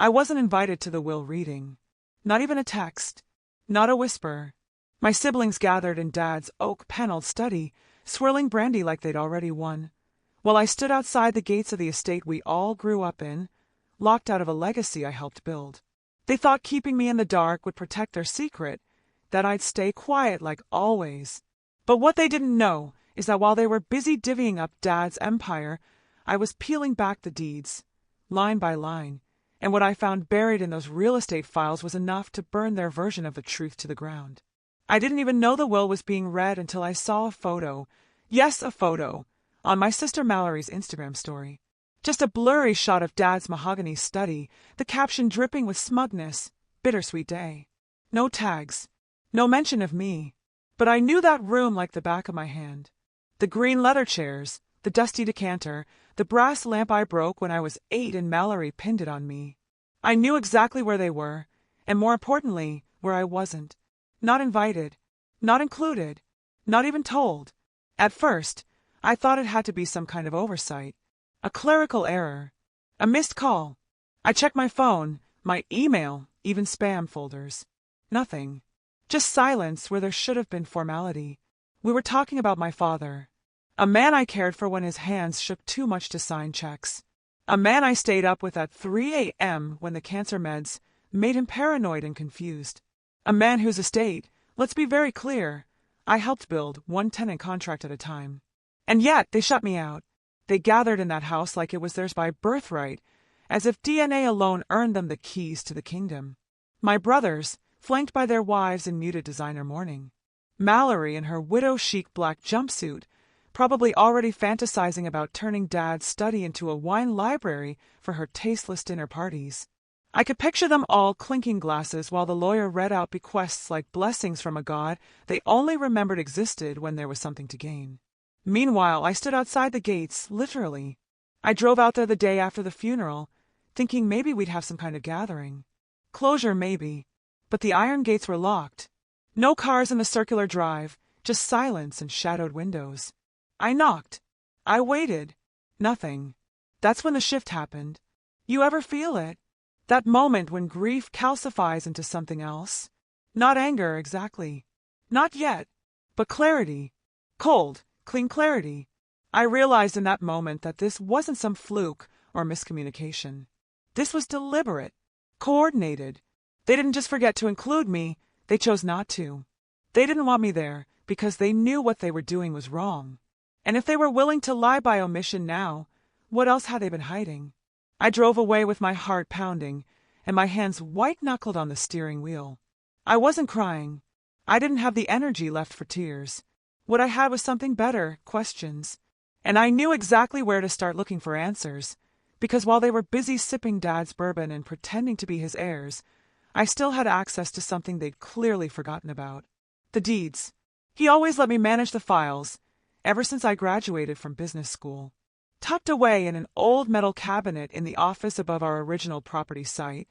I wasn't invited to the will reading. Not even a text. Not a whisper. My siblings gathered in Dad's oak-paneled study, swirling brandy like they'd already won, while I stood outside the gates of the estate we all grew up in, locked out of a legacy I helped build. They thought keeping me in the dark would protect their secret, that I'd stay quiet like always. But what they didn't know is that while they were busy divvying up Dad's empire, I was peeling back the deeds, line by line, and what I found buried in those real estate files was enough to burn their version of the truth to the ground. I didn't even know the will was being read until I saw a photo, yes, a photo, on my sister Mallory's Instagram story. Just a blurry shot of Dad's mahogany study, the caption dripping with smugness, bittersweet day. No tags, no mention of me. But I knew that room like the back of my hand. The green leather chairs, the dusty decanter, the brass lamp I broke when I was 8 and Mallory pinned it on me. I knew exactly where they were, and more importantly, where I wasn't. Not invited, not included, not even told. At first, I thought it had to be some kind of oversight, a clerical error, a missed call. I checked my phone, my email, even spam folders. Nothing. Just silence where there should have been formality. We were talking about my father. A man I cared for when his hands shook too much to sign checks. A man I stayed up with at 3 a.m. when the cancer meds made him paranoid and confused. A man whose estate, let's be very clear, I helped build, one tenant contract at a time. And yet they shut me out. They gathered in that house like it was theirs by birthright, as if DNA alone earned them the keys to the kingdom. My brothers, flanked by their wives in muted designer mourning. Mallory in her widow-chic black jumpsuit, probably already fantasizing about turning Dad's study into a wine library for her tasteless dinner parties. I could picture them all clinking glasses while the lawyer read out bequests like blessings from a god they only remembered existed when there was something to gain. Meanwhile, I stood outside the gates, literally. I drove out there the day after the funeral, thinking maybe we'd have some kind of gathering. Closure, maybe. But the iron gates were locked. No cars in the circular drive, just silence and shadowed windows. I knocked. I waited. Nothing. That's when the shift happened. You ever feel it? That moment when grief calcifies into something else? Not anger, exactly. Not yet. But clarity. Cold, clean clarity. I realized in that moment that this wasn't some fluke or miscommunication. This was deliberate, coordinated. They didn't just forget to include me, they chose not to. They didn't want me there because they knew what they were doing was wrong. And if they were willing to lie by omission now, what else had they been hiding? I drove away with my heart pounding and my hands white-knuckled on the steering wheel. I wasn't crying. I didn't have the energy left for tears. What I had was something better, questions. And I knew exactly where to start looking for answers, because while they were busy sipping Dad's bourbon and pretending to be his heirs, I still had access to something they'd clearly forgotten about. The deeds. He always let me manage the files, ever since I graduated from business school. Tucked away in an old metal cabinet in the office above our original property site,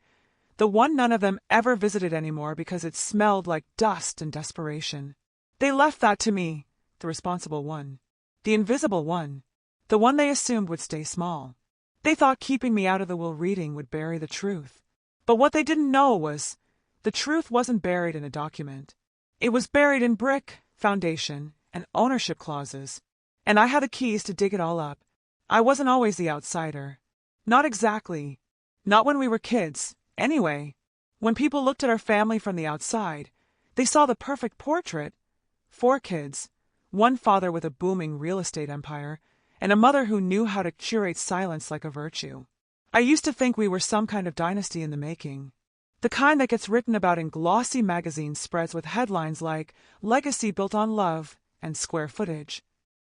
the one none of them ever visited anymore because it smelled like dust and desperation. They left that to me, the responsible one, the invisible one, the one they assumed would stay small. They thought keeping me out of the will reading would bury the truth. But what they didn't know was, the truth wasn't buried in a document. It was buried in brick, foundation, and ownership clauses. And I had the keys to dig it all up. I wasn't always the outsider. Not exactly. Not when we were kids, anyway. When people looked at our family from the outside, they saw the perfect portrait. 4 kids, one father with a booming real estate empire, and a mother who knew how to curate silence like a virtue. I used to think we were some kind of dynasty in the making. The kind that gets written about in glossy magazine spreads with headlines like "Legacy Built on Love" and "Square Footage."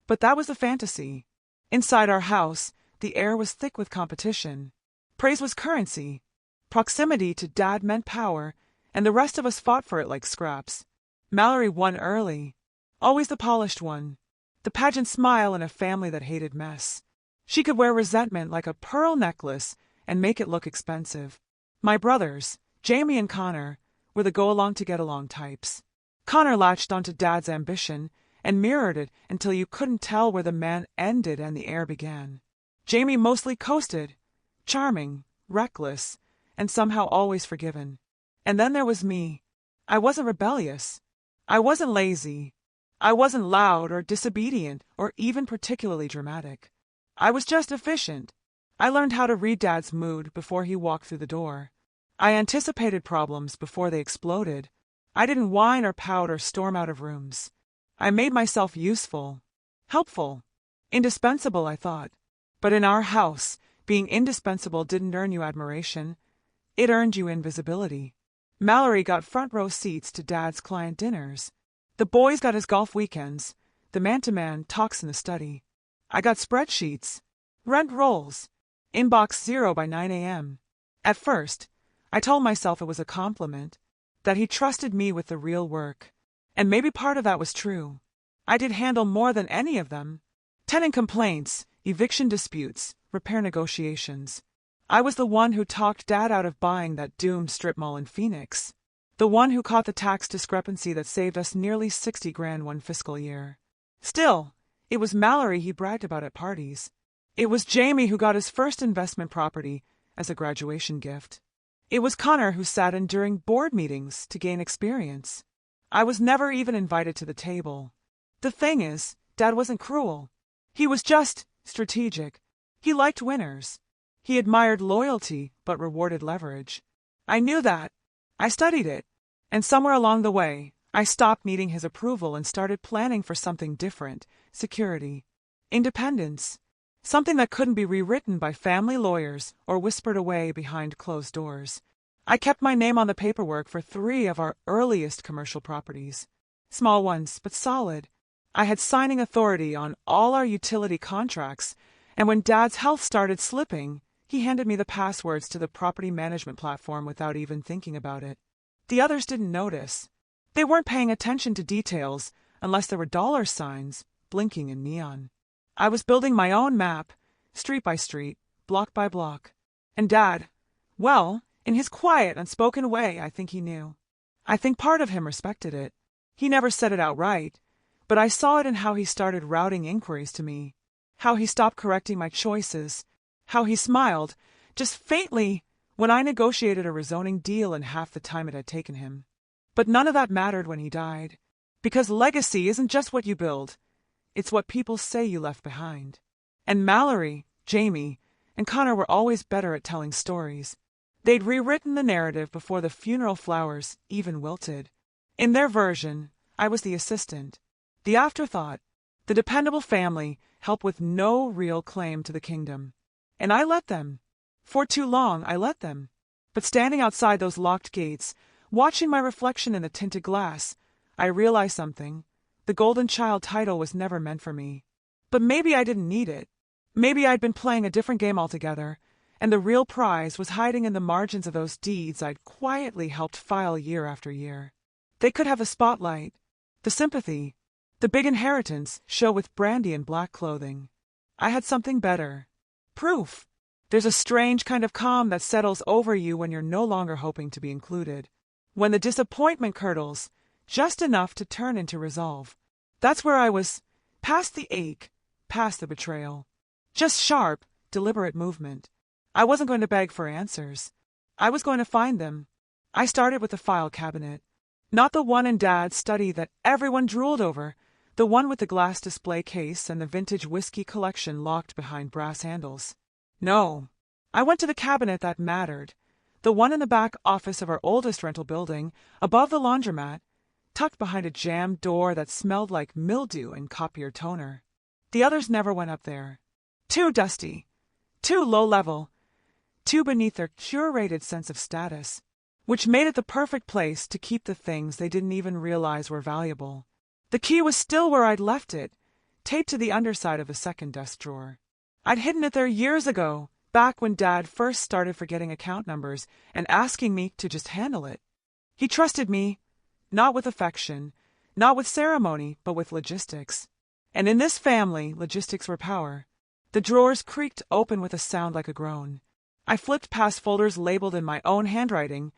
But that was the fantasy. Inside our house, the air was thick with competition. Praise was currency. Proximity to Dad meant power, and the rest of us fought for it like scraps. Mallory won early. Always the polished one. The pageant smile in a family that hated mess. She could wear resentment like a pearl necklace and make it look expensive. My brothers, Jamie and Connor, were the go-along-to-get-along types. Connor latched onto Dad's ambition and mirrored it until you couldn't tell where the man ended and the air began. Jamie mostly coasted, charming, reckless, and somehow always forgiven. And then there was me. I wasn't rebellious. I wasn't lazy. I wasn't loud or disobedient or even particularly dramatic. I was just efficient. I learned how to read Dad's mood before he walked through the door. I anticipated problems before they exploded. I didn't whine or pout or storm out of rooms. I made myself useful, helpful, indispensable, I thought. But in our house, being indispensable didn't earn you admiration. It earned you invisibility. Mallory got front row seats to Dad's client dinners. The boys got his golf weekends. The man-to-man talks in the study. I got spreadsheets, rent rolls, inbox 0 by 9 a.m. At first, I told myself it was a compliment, that he trusted me with the real work. And maybe part of that was true. I did handle more than any of them. Tenant complaints, eviction disputes, repair negotiations. I was the one who talked Dad out of buying that doomed strip mall in Phoenix. The one who caught the tax discrepancy that saved us nearly $60,000 one fiscal year. Still, it was Mallory he bragged about at parties. It was Jamie who got his first investment property as a graduation gift. It was Connor who sat in during board meetings to gain experience. I was never even invited to the table. The thing is, Dad wasn't cruel. He was just strategic. He liked winners. He admired loyalty but rewarded leverage. I knew that. I studied it. And somewhere along the way, I stopped needing his approval and started planning for something different: security, independence, something that couldn't be rewritten by family lawyers or whispered away behind closed doors. I kept my name on the paperwork for 3 of our earliest commercial properties. Small ones, but solid. I had signing authority on all our utility contracts, and when Dad's health started slipping, he handed me the passwords to the property management platform without even thinking about it. The others didn't notice. They weren't paying attention to details unless there were dollar signs blinking in neon. I was building my own map, street by street, block by block. And Dad, well, in his quiet, unspoken way, I think he knew. I think part of him respected it. He never said it outright, but I saw it in how he started routing inquiries to me, how he stopped correcting my choices, how he smiled, just faintly, when I negotiated a rezoning deal in half the time it had taken him. But none of that mattered when he died, because legacy isn't just what you build, it's what people say you left behind. And Mallory, Jamie, and Connor were always better at telling stories. They'd rewritten the narrative before the funeral flowers even wilted. In their version, I was the assistant, the afterthought, the dependable family, help with no real claim to the kingdom. And I let them. For too long, I let them. But standing outside those locked gates, watching my reflection in the tinted glass, I realized something. The golden child title was never meant for me. But maybe I didn't need it. Maybe I'd been playing a different game altogether, and the real prize was hiding in the margins of those deeds I'd quietly helped file year after year. They could have the spotlight, the sympathy, the big inheritance show with brandy and black clothing. I had something better. Proof. There's a strange kind of calm that settles over you when you're no longer hoping to be included. When the disappointment curdles, just enough to turn into resolve. That's where I was, past the ache, past the betrayal. Just sharp, deliberate movement. I wasn't going to beg for answers. I was going to find them. I started with the file cabinet. Not the one in Dad's study that everyone drooled over, the one with the glass display case and the vintage whiskey collection locked behind brass handles. No. I went to the cabinet that mattered, the one in the back office of our oldest rental building, above the laundromat, tucked behind a jammed door that smelled like mildew and copier toner. The others never went up there. Too dusty, too low-level, too beneath their curated sense of status, which made it the perfect place to keep the things they didn't even realize were valuable. The key was still where I'd left it, taped to the underside of the second desk drawer. I'd hidden it there years ago, back when Dad first started forgetting account numbers and asking me to just handle it. He trusted me, not with affection, not with ceremony, but with logistics. And in this family, logistics were power. The drawers creaked open with a sound like a groan. I flipped past folders labeled in my own handwriting: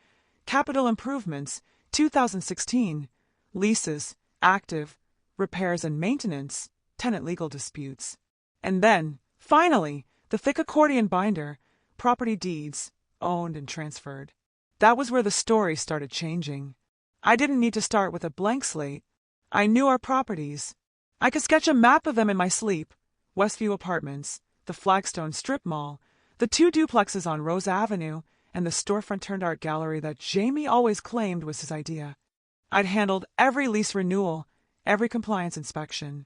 Capital Improvements, 2016, Leases, Active, Repairs and Maintenance, Tenant Legal Disputes. And then, finally, the thick accordion binder, Property Deeds, owned and transferred. That was where the story started changing. I didn't need to start with a blank slate. I knew our properties. I could sketch a map of them in my sleep. Westview Apartments, the Flagstone Strip Mall, the 2 duplexes on Rose Avenue, and the storefront-turned-art gallery that Jamie always claimed was his idea. I'd handled every lease renewal, every compliance inspection.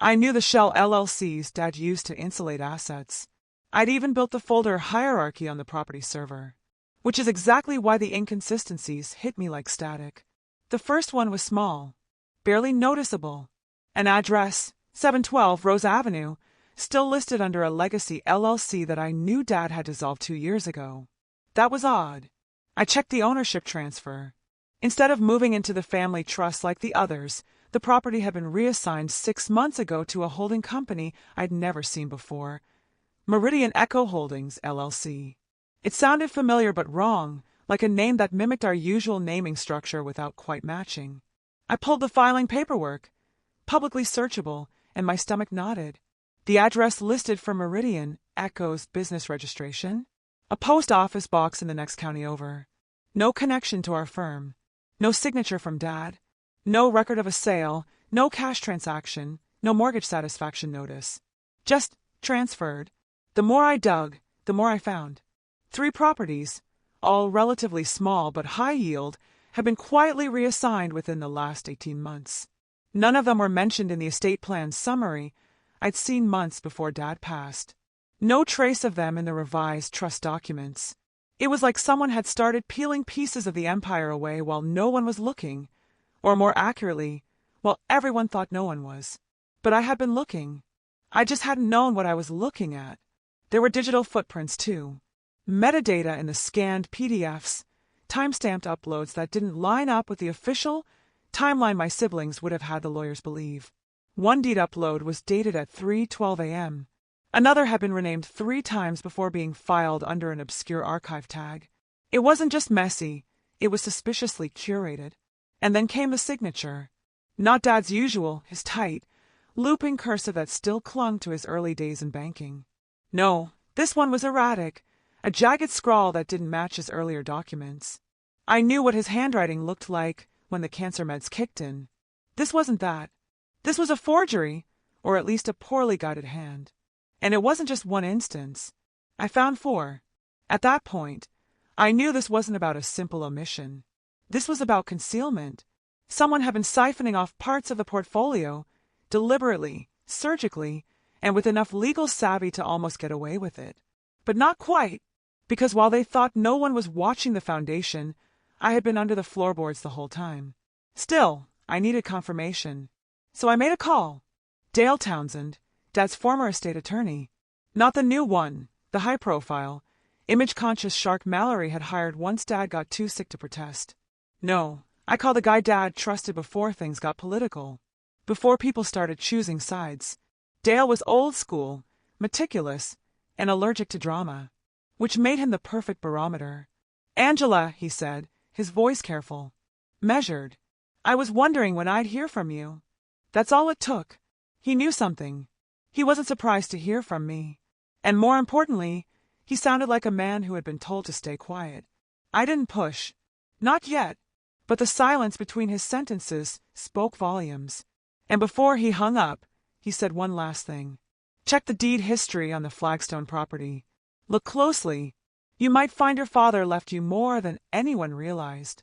I knew the shell LLCs Dad used to insulate assets. I'd even built the folder hierarchy on the property server. Which is exactly why the inconsistencies hit me like static. The first one was small, barely noticeable. An address, 712 Rose Avenue, still listed under a legacy LLC that I knew Dad had dissolved 2 years ago. That was odd. I checked the ownership transfer. Instead of moving into the family trust like the others, the property had been reassigned 6 months ago to a holding company I'd never seen before. Meridian Echo Holdings, LLC. It sounded familiar but wrong, like a name that mimicked our usual naming structure without quite matching. I pulled the filing paperwork, publicly searchable, and my stomach knotted. The address listed for Meridian Echo's business registration? A post office box in the next county over. No connection to our firm. No signature from Dad. No record of a sale. No cash transaction. No mortgage satisfaction notice. Just transferred. The more I dug, the more I found. 3 properties, all relatively small but high yield, had been quietly reassigned within the last 18 months. None of them were mentioned in the estate plan summary I'd seen months before Dad passed. No trace of them in the revised trust documents. It was like someone had started peeling pieces of the empire away while no one was looking, or more accurately, while everyone thought no one was. But I had been looking. I just hadn't known what I was looking at. There were digital footprints, too. Metadata in the scanned PDFs, time-stamped uploads that didn't line up with the official timeline my siblings would have had the lawyers believe. One deed upload was dated at 3:12 a.m. Another had been renamed 3 times before being filed under an obscure archive tag. It wasn't just messy, it was suspiciously curated. And then came the signature. Not Dad's usual, his tight, looping cursive that still clung to his early days in banking. No, this one was erratic, a jagged scrawl that didn't match his earlier documents. I knew what his handwriting looked like when the cancer meds kicked in. This wasn't that. This was a forgery, or at least a poorly guided hand. And it wasn't just one instance. I found 4. At that point, I knew this wasn't about a simple omission. This was about concealment. Someone had been siphoning off parts of the portfolio, deliberately, surgically, and with enough legal savvy to almost get away with it. But not quite, because while they thought no one was watching the foundation, I had been under the floorboards the whole time. Still, I needed confirmation. So I made a call. Dale Townsend, Dad's former estate attorney. Not the new one, the high-profile, image-conscious Shark Mallory had hired once Dad got too sick to protest. No, I called the guy Dad trusted before things got political. Before people started choosing sides. Dale was old school, meticulous, and allergic to drama, which made him the perfect barometer. "Angela," he said, his voice careful, measured. "I was wondering when I'd hear from you." That's all it took. He knew something. He wasn't surprised to hear from me. And more importantly, he sounded like a man who had been told to stay quiet. I didn't push. Not yet. But the silence between his sentences spoke volumes. And before he hung up, he said one last thing. "Check the deed history on the Flagstone property. Look closely. You might find your father left you more than anyone realized."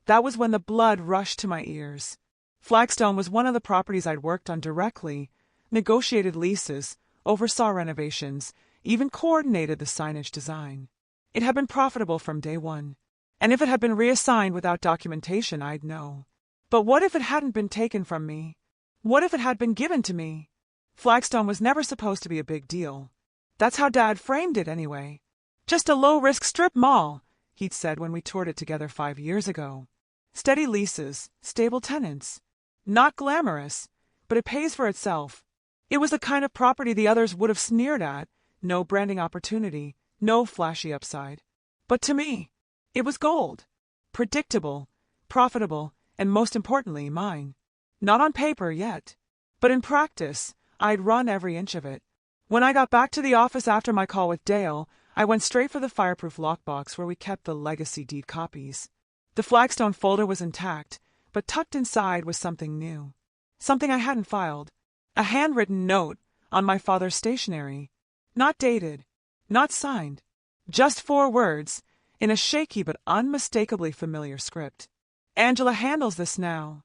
That was when the blood rushed to my ears. Flagstone was one of the properties I'd worked on directly, negotiated leases, oversaw renovations, even coordinated the signage design. It had been profitable from day one. And if it had been reassigned without documentation, I'd know. But what if it hadn't been taken from me? What if it had been given to me? Flagstone was never supposed to be a big deal. That's how Dad framed it anyway. Just a low-risk strip mall, he'd said when we toured it together 5 years ago. Steady leases, stable tenants. Not glamorous, but it pays for itself. It was the kind of property the others would have sneered at. No branding opportunity, no flashy upside. But to me, it was gold. Predictable, profitable, and most importantly, mine. Not on paper yet, but in practice, I'd run every inch of it. When I got back to the office after my call with Dale, I went straight for the fireproof lockbox where we kept the legacy deed copies. The flagstone folder was intact, but tucked inside was something new. Something I hadn't filed. A handwritten note on my father's stationery. Not dated. Not signed. Just 4 words, in a shaky but unmistakably familiar script. Angela handles this now.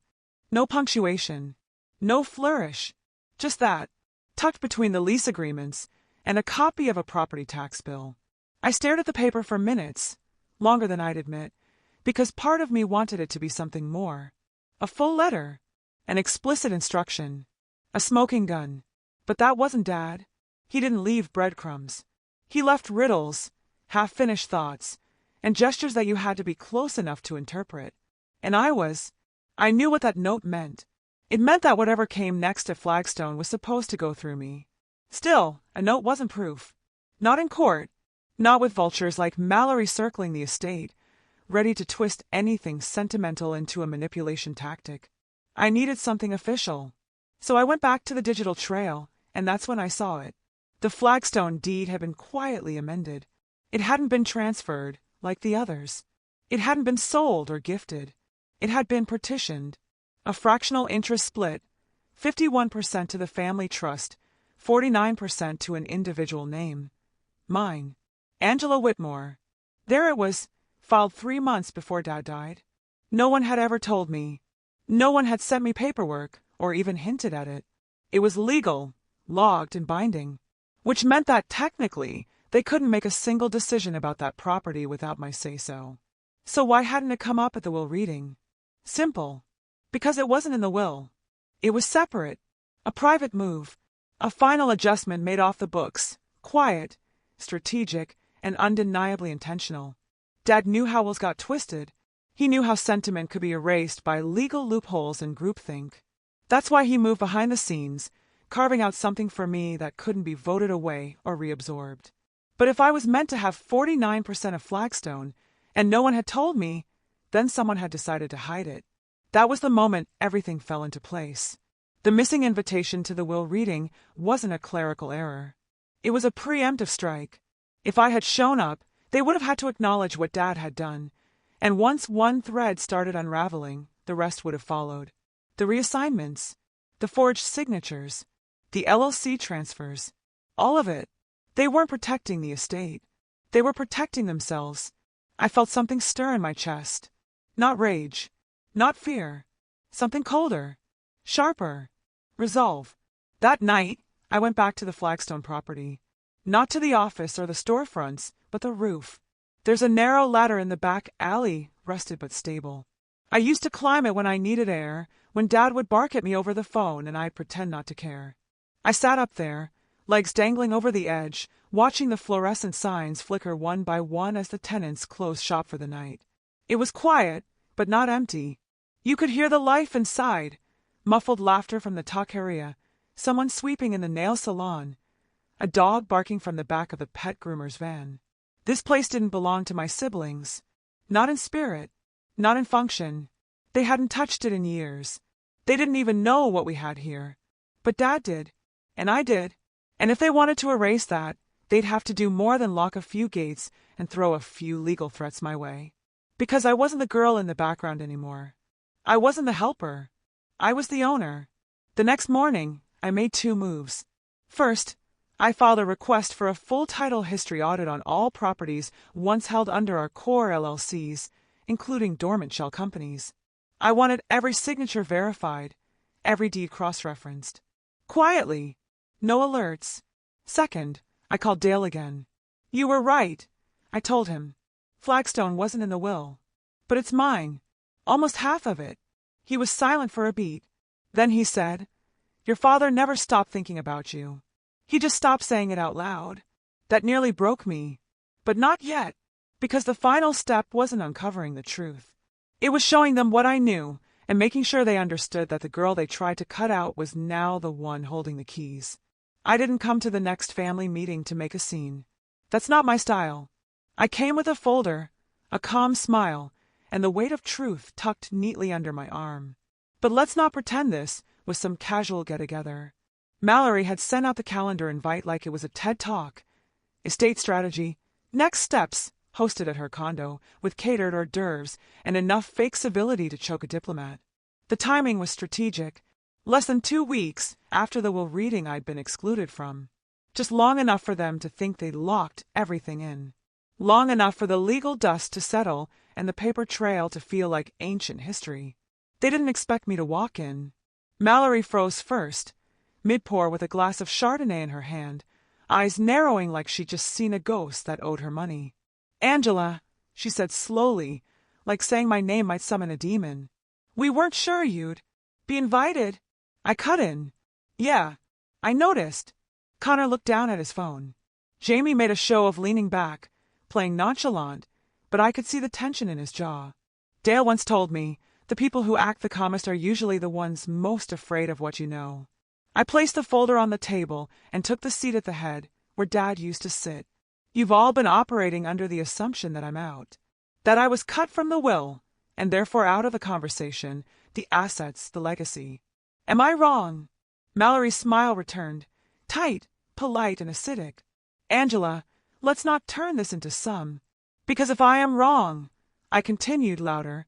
No punctuation. No flourish. Just that, tucked between the lease agreements and a copy of a property tax bill. I stared at the paper for minutes, longer than I'd admit, because part of me wanted it to be something more. A full letter. An explicit instruction. A smoking gun. But that wasn't Dad. He didn't leave breadcrumbs. He left riddles, half-finished thoughts, and gestures that you had to be close enough to interpret. And I knew what that note meant. It meant that whatever came next at Flagstone was supposed to go through me. Still, a note wasn't proof. Not in court. Not with vultures like Mallory circling the estate, ready to twist anything sentimental into a manipulation tactic. I needed something official. So I went back to the digital trail, and that's when I saw it. The Flagstone deed had been quietly amended. It hadn't been transferred, like the others. It hadn't been sold or gifted. It had been partitioned. A fractional interest split, 51% to the family trust, 49% to an individual name. Mine. Angela Whitmore. There it was, filed 3 months before Dad died. No one had ever told me. No one had sent me paperwork, or even hinted at it. It was legal, logged and binding, which meant that technically they couldn't make a single decision about that property without my say-so. So why hadn't it come up at the will reading? Simple. Because it wasn't in the will. It was separate. A private move. A final adjustment made off the books. Quiet, strategic, and undeniably intentional. Dad knew how wills got twisted. He knew how sentiment could be erased by legal loopholes and groupthink. That's why he moved behind the scenes, carving out something for me that couldn't be voted away or reabsorbed. But if I was meant to have 49% of Flagstone, and no one had told me, then someone had decided to hide it. That was the moment everything fell into place. The missing invitation to the will reading wasn't a clerical error. It was a preemptive strike. If I had shown up, they would have had to acknowledge what Dad had done, and once one thread started unraveling, the rest would have followed. The reassignments, the forged signatures, the LLC transfers, all of it. They weren't protecting the estate. They were protecting themselves. I felt something stir in my chest. Not rage. Not fear. Something colder. Sharper. Resolve. That night, I went back to the Flagstone property. Not to the office or the storefronts, but the roof. There's a narrow ladder in the back alley, rusted but stable. I used to climb it when I needed air, when Dad would bark at me over the phone and I'd pretend not to care. I sat up there, legs dangling over the edge, watching the fluorescent signs flicker one by one as the tenants closed shop for the night. It was quiet, but not empty. You could hear the life inside, muffled laughter from the taqueria, someone sweeping in the nail salon, a dog barking from the back of the pet groomer's van. This place didn't belong to my siblings. Not in spirit, not in function. They hadn't touched it in years. They didn't even know what we had here. But Dad did, and I did. And if they wanted to erase that, they'd have to do more than lock a few gates and throw a few legal threats my way. Because I wasn't the girl in the background anymore. I wasn't the helper. I was the owner. The next morning, I made 2 moves. First, I filed a request for a full title history audit on all properties once held under our core LLCs, including dormant shell companies. I wanted every signature verified, every deed cross-referenced. Quietly. No alerts. Second, I called Dale again. You were right, I told him. Flagstone wasn't in the will. But it's mine. Almost half of it. He was silent for a beat. Then he said, Your father never stopped thinking about you. He just stopped saying it out loud. That nearly broke me. But not yet, because the final step wasn't uncovering the truth. It was showing them what I knew and making sure they understood that the girl they tried to cut out was now the one holding the keys. I didn't come to the next family meeting to make a scene. That's not my style. I came with a folder, a calm smile, and the weight of truth tucked neatly under my arm. But let's not pretend this was some casual get-together. Mallory had sent out the calendar invite like it was a TED Talk. Estate strategy, Next steps, hosted at her condo, with catered hors d'oeuvres and enough fake civility to choke a diplomat. The timing was strategic. Less than 2 weeks after the will reading I'd been excluded from. Just long enough for them to think they'd locked everything in. Long enough for the legal dust to settle and the paper trail to feel like ancient history. They didn't expect me to walk in. Mallory froze first, mid-pour with a glass of Chardonnay in her hand, eyes narrowing like she'd just seen a ghost that owed her money. "Angela," she said slowly, like saying my name might summon a demon. "We weren't sure you'd be invited." I cut in. "Yeah, I noticed." Connor looked down at his phone. Jamie made a show of leaning back, playing nonchalant, but I could see the tension in his jaw. Dale once told me, the people who act the calmest are usually the ones most afraid of what you know. I placed the folder on the table and took the seat at the head, where Dad used to sit. "You've all been operating under the assumption that I'm out. That I was cut from the will, and therefore out of the conversation, the assets, the legacy. Am I wrong?" Mallory's smile returned, tight, polite, and acidic. "Angela, let's not turn this into some. Because if I am wrong," I continued louder,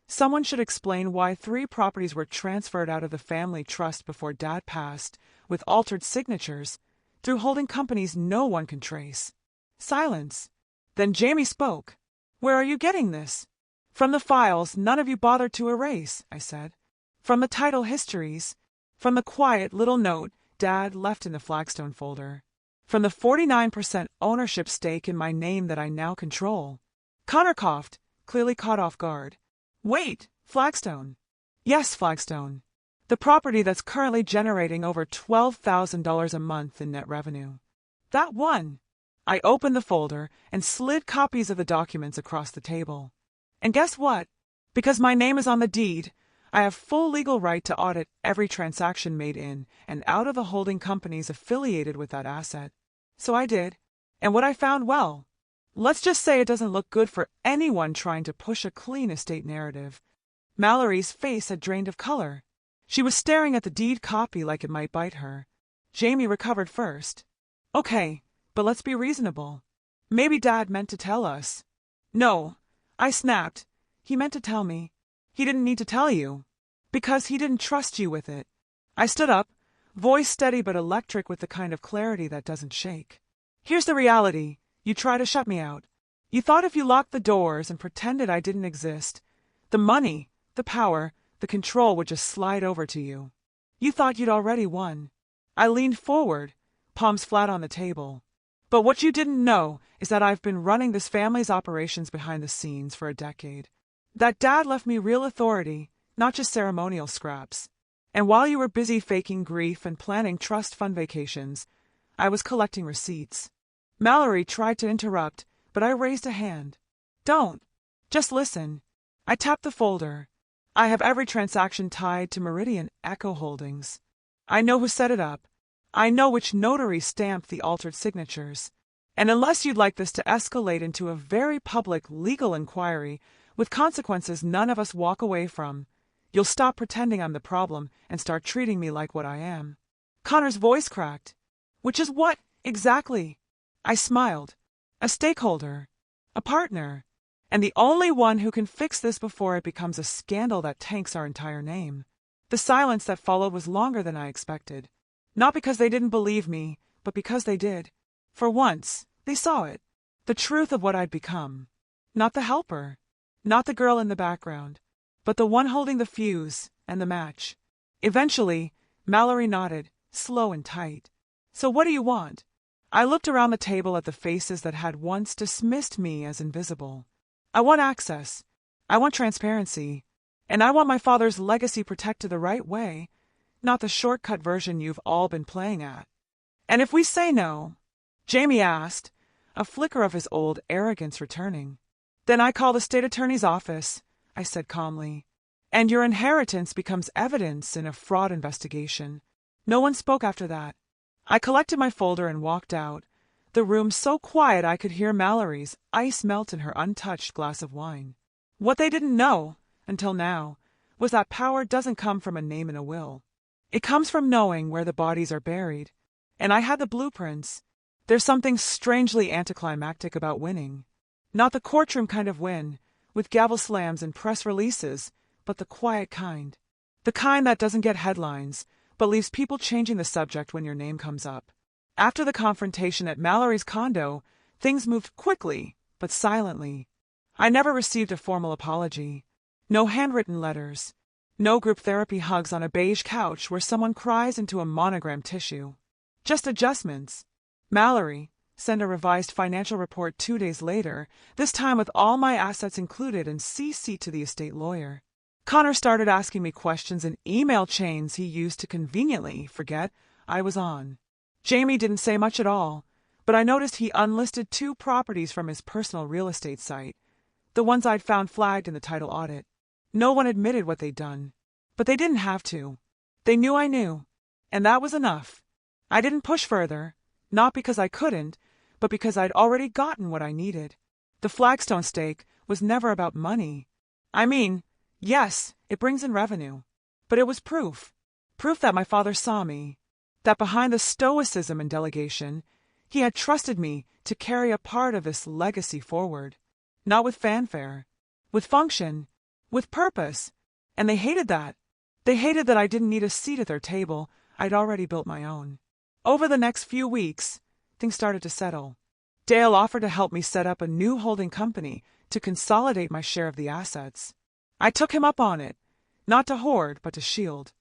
"someone should explain why 3 properties were transferred out of the family trust before Dad passed, with altered signatures, through holding companies no one can trace." Silence. Then Jamie spoke. "Where are you getting this?" "From the files none of you bothered to erase," I said. "From the title histories. From the quiet little note Dad left in the flagstone folder. From the 49% ownership stake in my name that I now control." Connor coughed, clearly caught off guard. "Wait, Flagstone?" "Yes, Flagstone. The property that's currently generating over $12,000 a month in net revenue. That one." I opened the folder and slid copies of the documents across the table. "And guess what? Because my name is on the deed, I have full legal right to audit every transaction made in and out of the holding companies affiliated with that asset." So I did. And what I found, well, let's just say it doesn't look good for anyone trying to push a clean estate narrative. Mallory's face had drained of color. She was staring at the deed copy like it might bite her. Jamie recovered first. "Okay, but let's be reasonable. Maybe Dad meant to tell us." "No," I snapped. "He meant to tell me. He didn't need to tell you. Because he didn't trust you with it." I stood up, voice steady but electric with the kind of clarity that doesn't shake. "Here's the reality. You try to shut me out. You thought if you locked the doors and pretended I didn't exist, the money, the power, the control would just slide over to you. You thought you'd already won." I leaned forward, palms flat on the table. "But what you didn't know is that I've been running this family's operations behind the scenes for a decade. That Dad left me real authority, not just ceremonial scraps. And while you were busy faking grief and planning trust fund vacations, I was collecting receipts." Mallory tried to interrupt, but I raised a hand. "Don't. Just listen." I tapped the folder. "I have every transaction tied to Meridian Echo Holdings. I know who set it up. I know which notary stamped the altered signatures. And unless you'd like this to escalate into a very public legal inquiry with consequences none of us walk away from, you'll stop pretending I'm the problem and start treating me like what I am." Connor's voice cracked. "Which is what, exactly?" I smiled. "A stakeholder. A partner. And the only one who can fix this before it becomes a scandal that tanks our entire name." The silence that followed was longer than I expected. Not because they didn't believe me, but because they did. For once, they saw it. The truth of what I'd become. Not the helper. Not the girl in the background. But the one holding the fuse and the match. Eventually, Mallory nodded, slow and tight. "So what do you want?" I looked around the table at the faces that had once dismissed me as invisible. "I want access. I want transparency. And I want my father's legacy protected the right way, not the shortcut version you've all been playing at." "And if we say no?" Jamie asked, a flicker of his old arrogance returning. "Then I call the state attorney's office," I said calmly. "And your inheritance becomes evidence in a fraud investigation." No one spoke after that. I collected my folder and walked out, the room so quiet I could hear Mallory's ice melt in her untouched glass of wine. What they didn't know, until now, was that power doesn't come from a name in a will. It comes from knowing where the bodies are buried. And I had the blueprints, There's something strangely anticlimactic about winning. Not the courtroom kind of win, with gavel slams and press releases, but the quiet kind. The kind that doesn't get headlines, but leaves people changing the subject when your name comes up. After the confrontation at Mallory's condo, things moved quickly, but silently. I never received a formal apology. No handwritten letters. No group therapy hugs on a beige couch where someone cries into a monogram tissue. Just adjustments. Mallory, send a revised financial report 2 days later, this time with all my assets included and CC to the estate lawyer. Connor started asking me questions in email chains he used to conveniently forget I was on. Jamie didn't say much at all, but I noticed he unlisted 2 properties from his personal real estate site, the ones I'd found flagged in the title audit. No one admitted what they'd done, but they didn't have to. They knew I knew, and that was enough. I didn't push further, not because I couldn't, but because I'd already gotten what I needed. The flagstone stake was never about money. I mean, yes, it brings in revenue, but it was proof. Proof that my father saw me, that behind the stoicism and delegation, he had trusted me to carry a part of this legacy forward. Not with fanfare, with function, with purpose. And they hated that. They hated that I didn't need a seat at their table. I'd already built my own. Over the next few weeks, things started to settle. Dale offered to help me set up a new holding company to consolidate my share of the assets. I took him up on it, not to hoard, but to shield.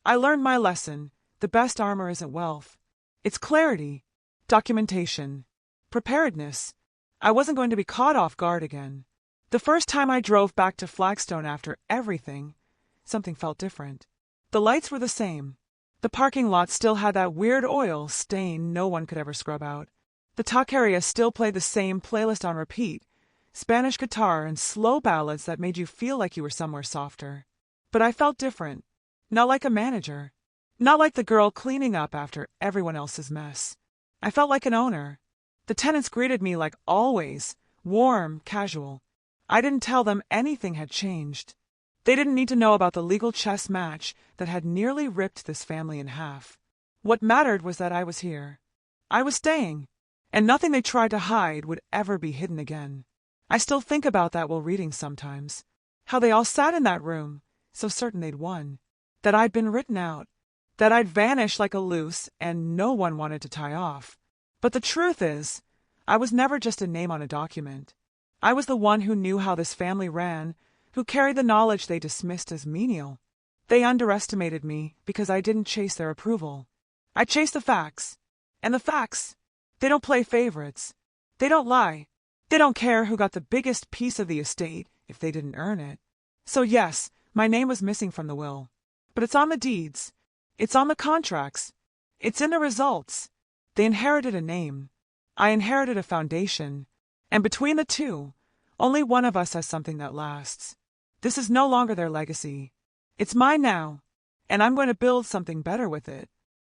I learned my lesson. The best armor isn't wealth. It's clarity, documentation, preparedness. I wasn't going to be caught off guard again. The first time I drove back to Flagstone after everything, something felt different. The lights were the same. The parking lot still had that weird oil stain no one could ever scrub out. The talk area still played the same playlist on repeat, Spanish guitar and slow ballads that made you feel like you were somewhere softer. But I felt different. Not like a manager. Not like the girl cleaning up after everyone else's mess. I felt like an owner. The tenants greeted me like always, warm, casual. I didn't tell them anything had changed. They didn't need to know about the legal chess match that had nearly ripped this family in half. What mattered was that I was here. I was staying, and nothing they tried to hide would ever be hidden again. I still think about that while reading sometimes. How they all sat in that room, so certain they'd won. That I'd been written out. That I'd vanished like a loose and no one wanted to tie off. But the truth is, I was never just a name on a document. I was the one who knew how this family ran, who carried the knowledge they dismissed as menial. They underestimated me because I didn't chase their approval. I chased the facts. And the facts, they don't play favorites. They don't lie. They don't care who got the biggest piece of the estate if they didn't earn it. So yes, my name was missing from the will. But it's on the deeds. It's on the contracts. It's in the results. They inherited a name. I inherited a foundation. And between the two, only one of us has something that lasts. This is no longer their legacy. It's mine now, and I'm going to build something better with it.